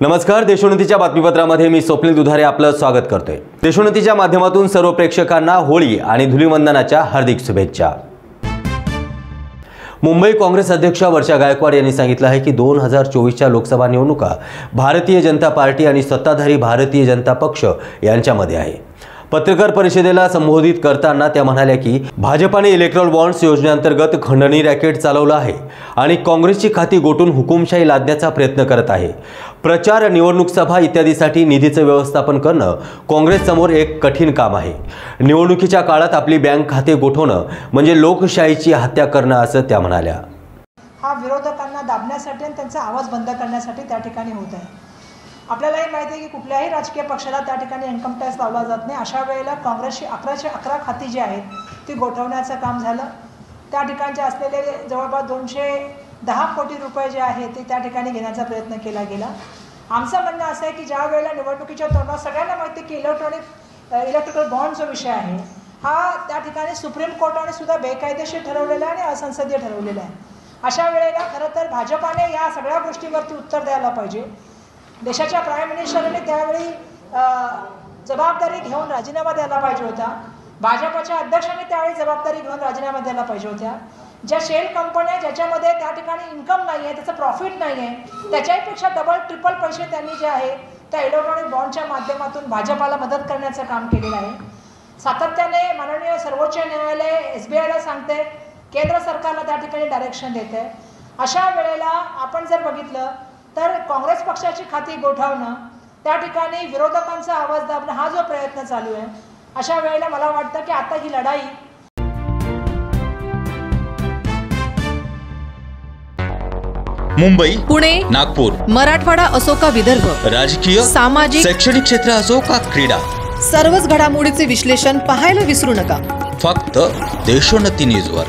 नमस्कार, देशोन्नतीच्या बातमीपत्रामध्ये मी स्वप्नील दुधारे आपलं स्वागत करतोय। देशोन्नतीच्या माध्यमातून सर्व प्रेक्षकांना होळी आणि धुलीवंदनाच्या हार्दिक शुभेच्छा। मुंबई काँग्रेस अध्यक्ष वर्षा गायकवाड यांनी सांगितलं आहे की 2024च्या लोकसभा निवडणुका भारतीय जनता पार्टी आणि सत्ताधारी भारतीय जनता पक्ष यांच्यामध्ये आहे। पत्रकार परिषदेला संबोधित करताना त्या म्हणाल्या की भाजपाने इलेक्ट्रॉल बॉन्ड्स योजनेअंतर्गत खंडणी रॅकेट चालवला आहे आणि काँग्रेसची खाती गोठून हुकुमशाही लादण्याचा प्रयत्न करत आहे। प्रचार, निवडणूक सभा इत्यादीसाठी निधीचे व्यवस्थापन करणं काँग्रेससमोर एक कठीण काम आहे। निवडणुकीच्या काळात आपली बँक खाते गोठवणं म्हणजे लोकशाहीची हत्या करणं असं त्या म्हणाल्या। हा विरोधकांना दाबण्यासाठी आणि त्यांचा आवाज बंद करण्यासाठी त्या ठिकाणी होत आहे। आपल्यालाही माहिती आहे की कुठल्याही राजकीय पक्षाला त्या ठिकाणी इन्कम टॅक्स लावला जात नाही। अशा वेळेला काँग्रेसची 11 खाती जी आहेत ती गोठवण्याचं काम झालं। त्या ठिकाणचे असलेले जवळपास 210 कोटी रुपये जे आहेत ते त्या ठिकाणी घेण्याचा प्रयत्न केला गेला। आमचं म्हणणं असं आहे की ज्या वेळेला निवडणुकीच्या तोंडावर सगळ्यांना माहिती की इलेक्ट्रिकल बॉन्ड जो विषय आहे हा त्या ठिकाणी सुप्रीम कोर्टाने सुद्धा बेकायदेशीर ठरवलेला आहे आणि असंसदीय ठरवलेला आहे। अशा वेळेला खरं तर भाजपाने या सगळ्या गोष्टीवरती उत्तर द्यायला पाहिजे। देशाच्या प्राईम मिनिस्टरने त्यावेळी जबाबदारी घेऊन राजीनामा द्यायला पाहिजे होता। भाजपच्या अध्यक्षांनी त्यावेळी जबाबदारी घेऊन राजीनामा द्यायला पाहिजे होत्या। ज्या शेल कंपन्या ज्याच्यामध्ये त्या ठिकाणी इन्कम नाही आहे, त्याचं प्रॉफिट नाही आहे, त्याच्याहीपेक्षा डबल ट्रिपल पैसे त्यांनी जे आहे त्या इलेक्ट्रॉनिक बॉन्डच्या माध्यमातून भाजपाला मदत करण्याचं काम केलेलं आहे। सातत्याने माननीय सर्वोच्च न्यायालय SBIला सांगते, केंद्र सरकारला त्या ठिकाणी डायरेक्शन देते। अशा वेळेला आपण जर बघितलं तर काँग्रेस पक्षाची खाती गोठवणं, त्या ठिकाणी विरोधकांचा आवाज दाबणं हा जो प्रयत्न चालू आहे, अशा वेळेला मला वाटतं की आता ही लढाई मुंबई, पुणे, नागपूर, मराठवाडा असो का विदर्भ, राजकीय, सामाजिक, शैक्षणिक क्षेत्र असो का क्रीडा, सर्वच घडामोडीचे विश्लेषण पाहायला विसरू नका। फक्त देशोन्नती न्यूजवर।